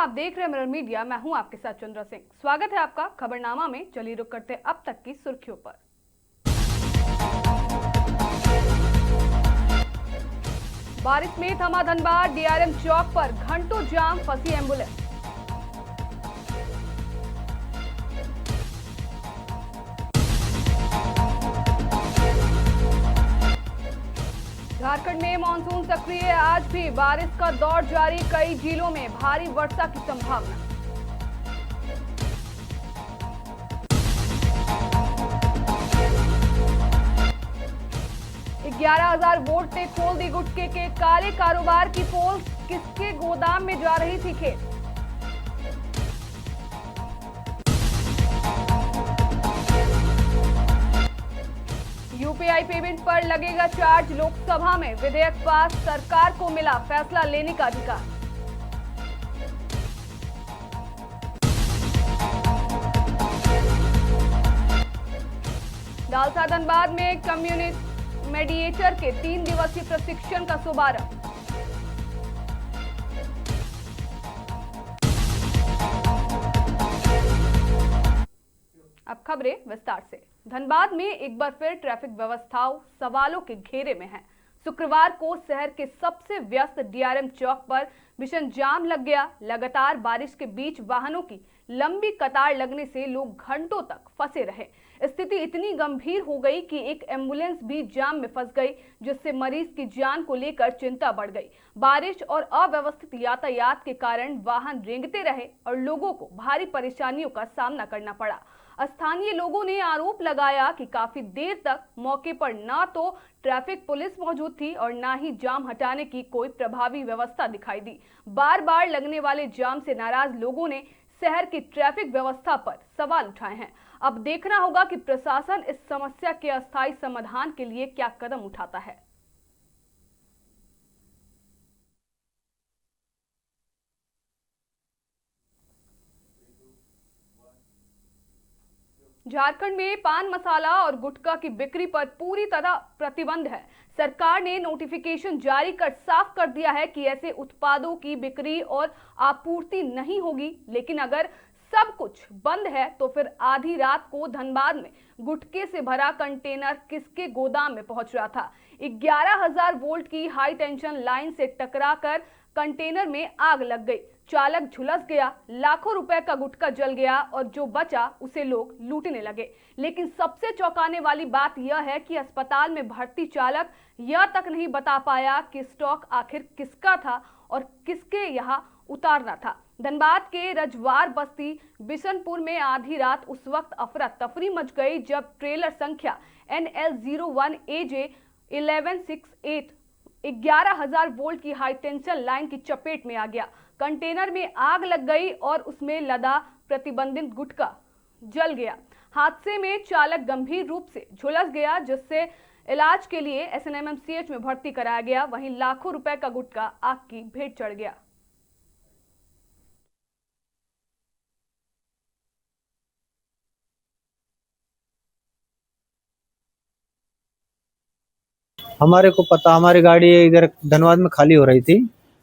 आप देख रहे हैं मिरर मीडिया। मैं हूं आपके साथ चंद्रा सिंह। स्वागत है आपका खबरनामा में। चलिए रुक करते अब तक की सुर्खियों पर। बारिश में थमा धनबाद डीआरएम चौक पर घंटों जाम, फंसी एम्बुलेंस। झारखंड में मानसून सक्रिय है, आज भी बारिश का दौर जारी। कई जिलों में भारी वर्षा की संभावना। ग्यारह 11,000 वोल्ट ने खोल दी गुटखे के काले कारोबार की पोल। किसके गोदाम में जा रही थी खेत? यूपीआई पेमेंट पर लगेगा चार्ज, लोकसभा में विधेयक पास। सरकार को मिला फैसला लेने का अधिकार। दालसा धनबाद में कम्युनिस्ट मेडिएटर के 3 दिवसीय प्रशिक्षण का शुभारंभ। अब खबरें विस्तार से। धनबाद में एक बार फिर ट्रैफिक व्यवस्थाओं सवालों के घेरे में है। शुक्रवार को शहर के सबसे व्यस्त डीआरएम चौक पर भीषण जाम लग गया। लगातार बारिश के बीच वाहनों की लंबी कतार लगने से लोग घंटों तक फंसे रहे। स्थिति इतनी गंभीर हो गई कि एक एम्बुलेंस भी जाम में फंस गई, जिससे मरीज की जान को लेकर चिंता बढ़ गई। बारिश और अव्यवस्थित यातायात के कारण वाहन रेंगते रहे और लोगों को भारी परेशानियों का सामना करना पड़ा। स्थानीय लोगों ने आरोप लगाया कि काफी देर तक मौके पर न तो ट्रैफिक पुलिस मौजूद थी और न ही जाम हटाने की कोई प्रभावी व्यवस्था दिखाई दी। बार बार लगने वाले जाम से नाराज लोगों ने शहर की ट्रैफिक व्यवस्था पर सवाल उठाए हैं। अब देखना होगा कि प्रशासन इस समस्या के अस्थायी समाधान के लिए क्या कदम उठाता है। झारखंड में पान मसाला और गुटखा की बिक्री पर पूरी तरह प्रतिबंध है। सरकार ने नोटिफिकेशन जारी कर साफ कर दिया है कि ऐसे उत्पादों की बिक्री और आपूर्ति नहीं होगी। लेकिन अगर सब कुछ बंद है तो फिर आधी रात को धनबाद में गुटखे से भरा कंटेनर किसके गोदाम में पहुंच रहा था? 11,000 वोल्ट की हाई टेंशन लाइन से टकराकर कंटेनर में आग लग गई। चालक झुलस गया, लाखों रुपए का गुटखा जल गया और जो बचा उसे लोग लूटने लगे। लेकिन सबसे चौंकाने वाली बात यह है कि अस्पताल में भर्ती चालक यह तक नहीं बता पाया कि स्टॉक आखिर किसका था और किसके यहाँ उतारना था। धनबाद के रजवार बस्ती बिशनपुर में आधी रात उस वक्त अफरा तफरी मच गई जब ट्रेलर संख्या NL01AJ 1168 11,000 वोल्ट की हाई टेंशन लाइन की चपेट में आ गया। कंटेनर में आग लग गई और उसमें लदा प्रतिबंधित गुटखा जल गया। हादसे में चालक गंभीर रूप से झुलस गया, जिससे इलाज के लिए SNMMCH में भर्ती कराया गया। वहीं लाखों रुपए का गुटखा आग की भेंट चढ़ गया। हमारे को पता, हमारी गाड़ी इधर धनबाद में खाली हो रही थी।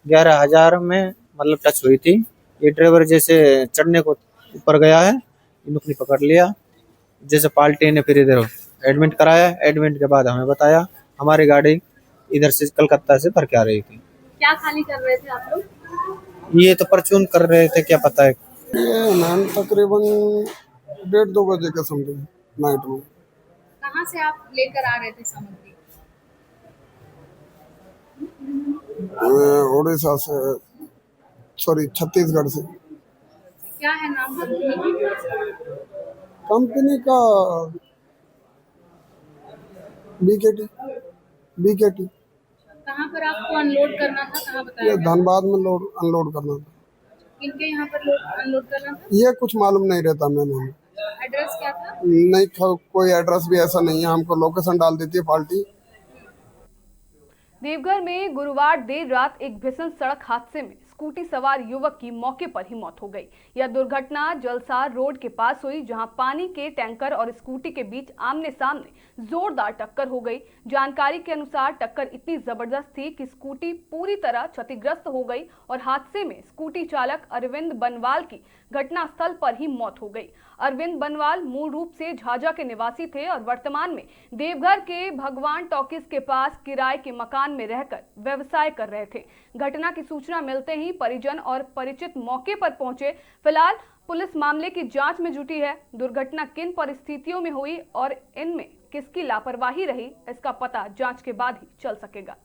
11,000 में मतलब टच हुई थी। ये ड्राइवर जैसे चढ़ने को ऊपर गया है, इन्होंने पकड़ लिया। जैसे पाल्टी ने फिर इधर एडमिट कराया। एडमिट के बाद हमें बताया हमारी गाड़ी इधर से कलकत्ता से भर के आ रही थी। क्या खाली कर रहे थे आप लोग? ये तो परचून कर रहे थे, क्या पता है। ये मैम तकरीबन 1:30-2 बजे के समथिंग नाइट में। कहाँ से आप लेकर आ रहे थे सामग्री? उड़ीसा से, सॉरी छत्तीसगढ़ से। क्या है नाम कंपनी का? बीकेटी। कहाँ पर आपको अनलोड करना था? कहाँ बताया ये गया? धनबाद में अनलोड करना था। किनके यहाँ पर अनलोड करना था? ये कुछ मालूम नहीं रहता मैम हमें। एड्रेस क्या था? नहीं, कोई एड्रेस भी ऐसा नहीं है। हमको लोकेशन डाल देती है पार्टी। देवघर में गुरुवार देर रात एक भीषण सड़क हादसे में स्कूटी सवार युवक की मौके पर ही मौत हो गई। यह दुर्घटना जलसार रोड के पास हुई, जहां पानी के टैंकर और स्कूटी के बीच आमने सामने जोरदार टक्कर हो गई। जानकारी के अनुसार टक्कर इतनी जबरदस्त थी कि स्कूटी पूरी तरह क्षतिग्रस्त हो गई और हादसे में स्कूटी चालक अरविंद बनवाल की घटनास्थल पर ही मौत हो गई। अरविंद बनवाल मूल रूप से झाझा के निवासी थे और वर्तमान में देवघर के भगवान टॉकीज के पास किराए के मकान में रहकर व्यवसाय कर रहे थे। घटना की सूचना मिलते ही परिजन और परिचित मौके पर पहुंचे। फिलहाल पुलिस मामले की जांच में जुटी है। दुर्घटना किन परिस्थितियों में हुई और इनमें किसकी लापरवाही रही, इसका पता जांच के बाद ही चल सकेगा।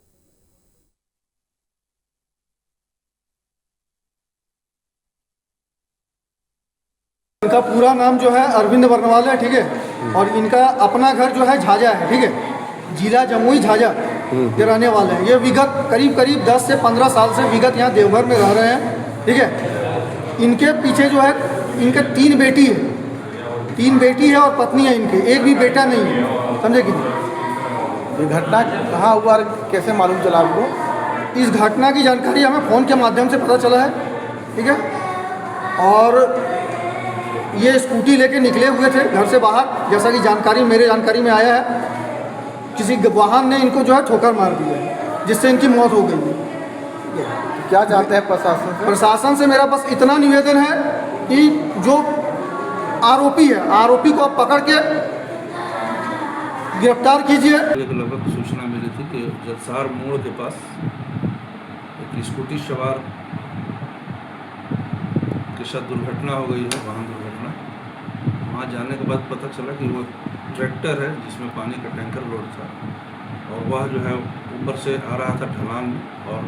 इनका पूरा नाम जो है अरविंद बरनवाल है, ठीक है, और इनका अपना घर जो है झाझा है, ठीक है, जिला जमुई झाझा के रहने वाले हैं। ये विगत करीब 10 से 15 साल से विगत यहाँ देवघर में रह रहे हैं, ठीक है। इनके पीछे जो है इनके 3 बेटी है, 3 बेटी है और पत्नी है इनके, एक भी बेटा नहीं है, समझे कि ये घटना कहाँ हुआ और कैसे मालूम चला आपको? इस घटना की जानकारी हमें फ़ोन के माध्यम से पता चला है, ठीक है। और ये स्कूटी लेके निकले हुए थे घर से बाहर, जैसा कि मेरे जानकारी में आया है, किसी वाहन ने इनको जो है ठोकर मार दी है, जिससे इनकी मौत हो गई है। क्या चाहते हैं प्रशासन से? प्रशासन से मेरा बस इतना निवेदन है कि जो आरोपी है, आरोपी को आप पकड़ के गिरफ्तार कीजिए। लगभग सूचना मिली थी कि जलसार मोड़ के पास एक स्कूटी सवार के साथ दुर्घटना हो गई है, वाहन दुर्घटना। वहाँ जाने के बाद पता चला कि वो ट्रैक्टर है जिसमें पानी का टैंकर लोड था और वह जो है ऊपर से आ रहा था ढलान में, और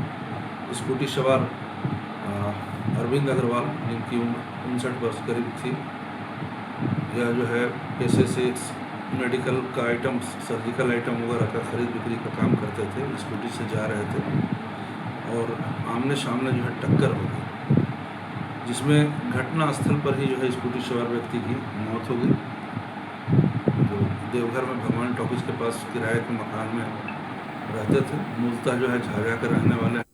स्कूटी सवार अरविंद अग्रवाल, जिनकी उम्र 59 वर्ष करीब थी, यह जो है पैसे से मेडिकल का आइटम, सर्जिकल आइटम वगैरह का खरीद बिक्री का काम करते थे, स्कूटी से जा रहे थे और आमने सामने जो है टक्कर हो गई, जिसमें घटना स्थल पर ही जो है स्कूटी सवार व्यक्ति की मौत हो गई। तो देवघर में भगवान टॉकीज के पास किराए के मकान में रहते थे, मूलतः जो है झाझा के रहने वाले।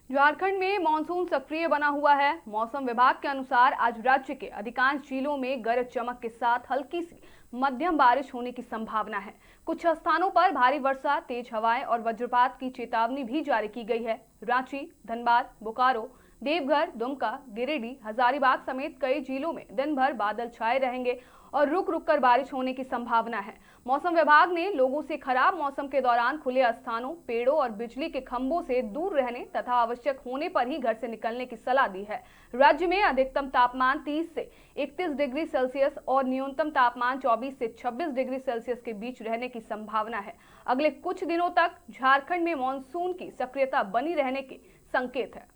झारखंड में मानसून सक्रिय बना हुआ है। मौसम विभाग के अनुसार आज राज्य के अधिकांश जिलों में गरज चमक के साथ हल्की सी मध्यम बारिश होने की संभावना है। कुछ स्थानों पर भारी वर्षा, तेज हवाएं और वज्रपात की चेतावनी भी जारी की गई है। रांची, धनबाद, बोकारो, देवघर, दुमका, गिरिडीह, हजारीबाग समेत कई जिलों में दिन भर बादल छाए रहेंगे और रुक रुक कर बारिश होने की संभावना है। मौसम विभाग ने लोगों से खराब मौसम के दौरान खुले स्थानों, पेड़ों और बिजली के खंभों से दूर रहने तथा आवश्यक होने पर ही घर से निकलने की सलाह दी है। राज्य में अधिकतम तापमान 30 से 31 डिग्री सेल्सियस और न्यूनतम तापमान 24 से 26 डिग्री सेल्सियस के बीच रहने की संभावना है। अगले कुछ दिनों तक झारखंड में मानसून की सक्रियता बनी रहने के संकेत है।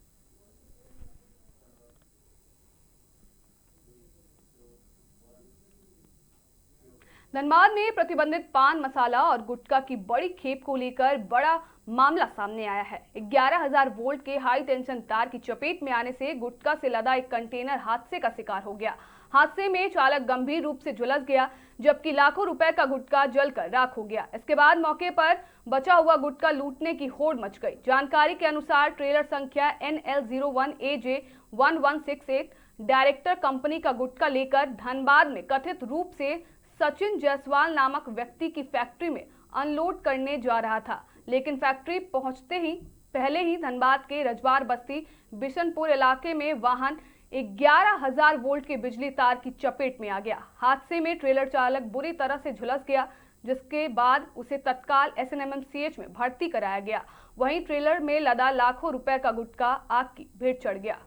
धनबाद में प्रतिबंधित पान मसाला और गुटखा की बड़ी खेप को लेकर बड़ा मामला सामने आया है। 11,000 वोल्ट के हाई टेंशन तार की चपेट में आने से गुटखा से लदा एक कंटेनर हादसे का शिकार हो गया। हादसे में चालक गंभीर रूप से झुलस गया, जबकि लाखों रुपए का गुटखा जलकर राख हो गया। इसके बाद मौके पर बचा हुआ गुटखा लूटने की होड़ मच गई। जानकारी के अनुसार ट्रेलर संख्या NL01AJ1168 डायरेक्टर कंपनी का गुटखा लेकर धनबाद में कथित रूप से सचिन जायसवाल नामक व्यक्ति की फैक्ट्री में अनलोड करने जा रहा था, लेकिन फैक्ट्री पहुंचते ही पहले ही धनबाद के रजवार बस्ती बिशनपुर इलाके में वाहन 11,000 वोल्ट के बिजली तार की चपेट में आ गया। हादसे में ट्रेलर चालक बुरी तरह से झुलस गया, जिसके बाद उसे तत्काल SNMMCH में भर्ती कराया गया। वहीं ट्रेलर में लदा लाखों रुपए का गुटखा आग की भेंट चढ़ गया।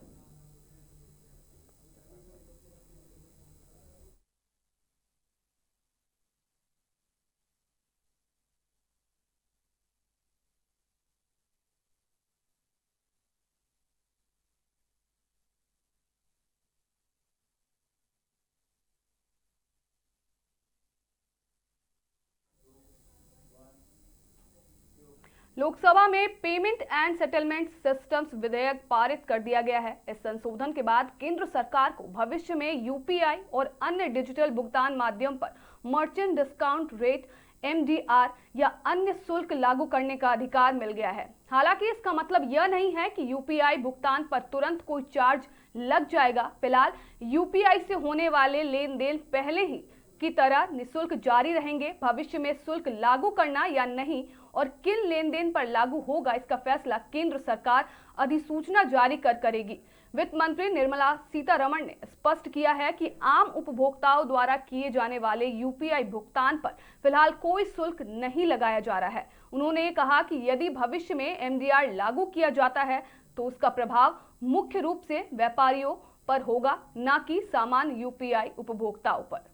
लोकसभा में पेमेंट एंड सेटलमेंट सिस्टम्स विधेयक पारित कर दिया गया है। इस संशोधन के बाद केंद्र सरकार को भविष्य में UPI और अन्य डिजिटल भुगतान माध्यम पर मर्चेंट डिस्काउंट रेट MDR या अन्य शुल्क लागू करने का अधिकार मिल गया है। हालांकि इसका मतलब यह नहीं है कि UPI भुगतान पर तुरंत कोई चार्ज लग जाएगा। फिलहाल UPI से होने वाले लेन देन पहले ही की तरह निःशुल्क जारी रहेंगे। भविष्य में शुल्क लागू करना या नहीं और किन लेन देन पर लागू होगा, इसका फैसला केंद्र सरकार अधिसूचना जारी कर करेगी। वित्त मंत्री निर्मला सीतारमण ने स्पष्ट किया है कि आम उपभोक्ताओं द्वारा किए जाने वाले UPI भुगतान पर फिलहाल कोई शुल्क नहीं लगाया जा रहा है। उन्होंने कहा कि यदि भविष्य में MDR लागू किया जाता है तो उसका प्रभाव मुख्य रूप से व्यापारियों पर होगा, न कि सामान्य UPI उपभोक्ताओं पर।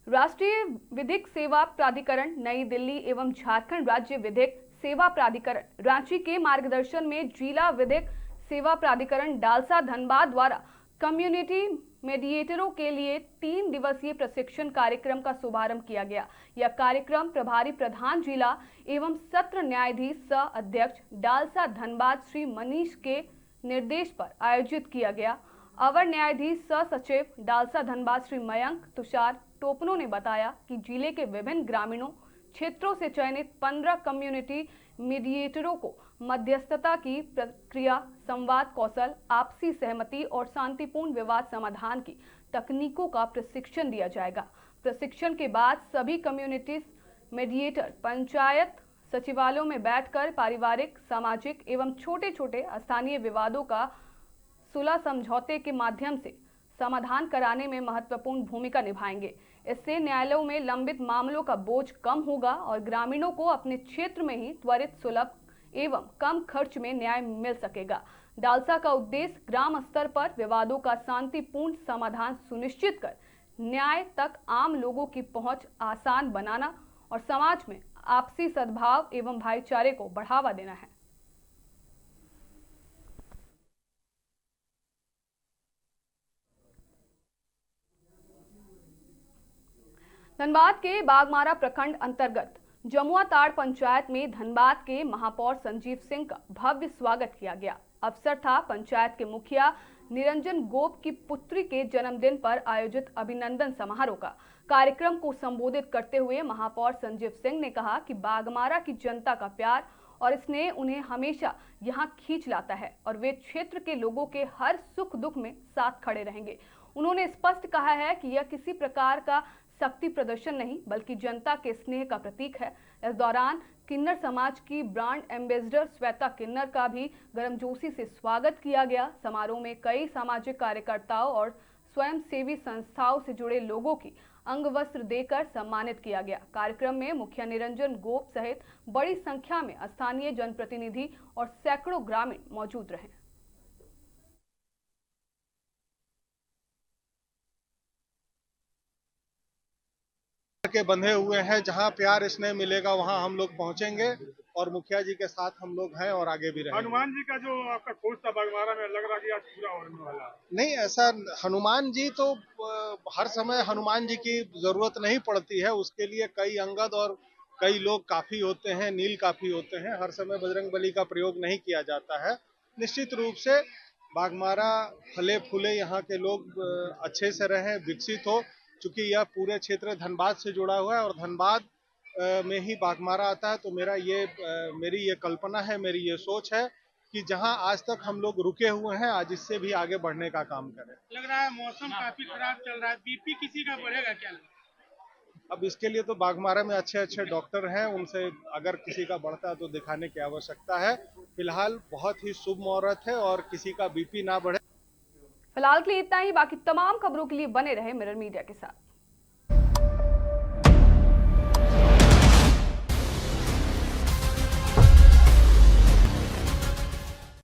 राष्ट्रीय विधिक सेवा प्राधिकरण नई दिल्ली एवं झारखंड राज्य विधिक सेवा प्राधिकरण रांची के मार्गदर्शन में जिला विधिक सेवा प्राधिकरण डालसा धनबाद द्वारा कम्युनिटी मेडिएटरों के लिए 3 दिवसीय प्रशिक्षण कार्यक्रम का शुभारंभ किया गया। यह कार्यक्रम प्रभारी प्रधान जिला एवं सत्र न्यायाधीश सह अध्यक्ष डालसा धनबाद श्री मनीष के निर्देश पर आयोजित किया गया। अवर न्यायाधीश सह सचिव डालसा धनबाद श्री मयंक तुषार टोपनो ने बताया कि जिले के विभिन्न ग्रामीणों क्षेत्रों से चयनित 15 कम्युनिटी मीडिएटरों को मध्यस्थता की प्रक्रिया, संवाद कौशल, आपसी सहमति और शांतिपूर्ण विवाद समाधान की तकनीकों का प्रशिक्षण दिया जाएगा। प्रशिक्षण के बाद सभी कम्युनिटी मीडिएटर पंचायत सचिवालयों में बैठकर पारिवारिक, सामाजिक एवं छोटे छोटे स्थानीय विवादों का सुलह समझौते के माध्यम से समाधान कराने में महत्वपूर्ण भूमिका निभाएंगे। इससे न्यायालयों में लंबित मामलों का बोझ कम होगा और ग्रामीणों को अपने क्षेत्र में ही त्वरित, सुलभ एवं कम खर्च में न्याय मिल सकेगा। डालसा का उद्देश्य ग्राम स्तर पर विवादों का शांतिपूर्ण समाधान सुनिश्चित कर न्याय तक आम लोगों की पहुंच आसान बनाना और समाज में आपसी सद्भाव एवं भाईचारे को बढ़ावा देना है। धनबाद के बागमारा प्रखंड अंतर्गत जमुआ ताड़ पंचायत में धनबाद के महापौर संजीव सिंह का भव्य स्वागत किया गया। अवसर था पंचायत के मुखिया निरंजन गोप की पुत्री के जन्मदिन पर आयोजित अभिनंदन समारोह का। कार्यक्रम को संबोधित करते हुए महापौर संजीव सिंह ने कहा कि बागमारा की जनता का प्यार और स्नेह उन्हें हमेशा यहां खींच लाता है और वे क्षेत्र के लोगों के हर सुख दुख में साथ खड़े रहेंगे। उन्होंने स्पष्ट कहा है कि यह किसी प्रकार का शक्ति प्रदर्शन नहीं बल्कि जनता के स्नेह का प्रतीक है। इस दौरान किन्नर समाज की ब्रांड एम्बेसडर श्वेता किन्नर का भी गर्मजोशी से स्वागत किया गया। समारोह में कई सामाजिक कार्यकर्ताओं और स्वयंसेवी संस्थाओं से जुड़े लोगों की अंग वस्त्र देकर सम्मानित किया गया। कार्यक्रम में मुखिया निरंजन गोप सहित बड़ी संख्या में स्थानीय जनप्रतिनिधि और सैकड़ों ग्रामीण मौजूद रहे। के बंधे हुए हैं, जहां प्यार स्नेह मिलेगा वहां हम लोग पहुंचेंगे और मुखिया जी के साथ हम लोग हैं और आगे भी रहेंगे। हनुमान जी का जो आपका खोज था बागमारा में, लग रहा कि आज पूरा होने वाला नहीं, ऐसा हनुमान जी तो हर समय हनुमान जी की जरूरत नहीं पड़ती है, उसके लिए कई अंगद और कई लोग काफी होते हैं, नील काफी होते हैं। हर समय बजरंग बली का प्रयोग नहीं किया जाता है। निश्चित रूप से बागमारा फले फूले, यहाँ के लोग अच्छे से रहें, विकसित हो, चूंकि यह पूरे क्षेत्र धनबाद से जुड़ा हुआ है और धनबाद में ही बागमारा आता है। तो मेरी ये कल्पना है, मेरी ये सोच है कि जहां आज तक हम लोग रुके हुए हैं, आज इससे भी आगे बढ़ने का काम करें। लग रहा है मौसम काफी खराब चल रहा है, बीपी किसी का बढ़ेगा क्या? अब इसके लिए तो बागमारा में अच्छे अच्छे डॉक्टर हैं, उनसे अगर किसी का बढ़ता है तो दिखाने की आवश्यकता है। फिलहाल बहुत ही शुभ मुहूर्त है और किसी का बीपी ना बढ़े। फिलहाल के लिए इतना ही। बाकी तमाम खबरों के लिए बने रहे मिरर मीडिया के साथ।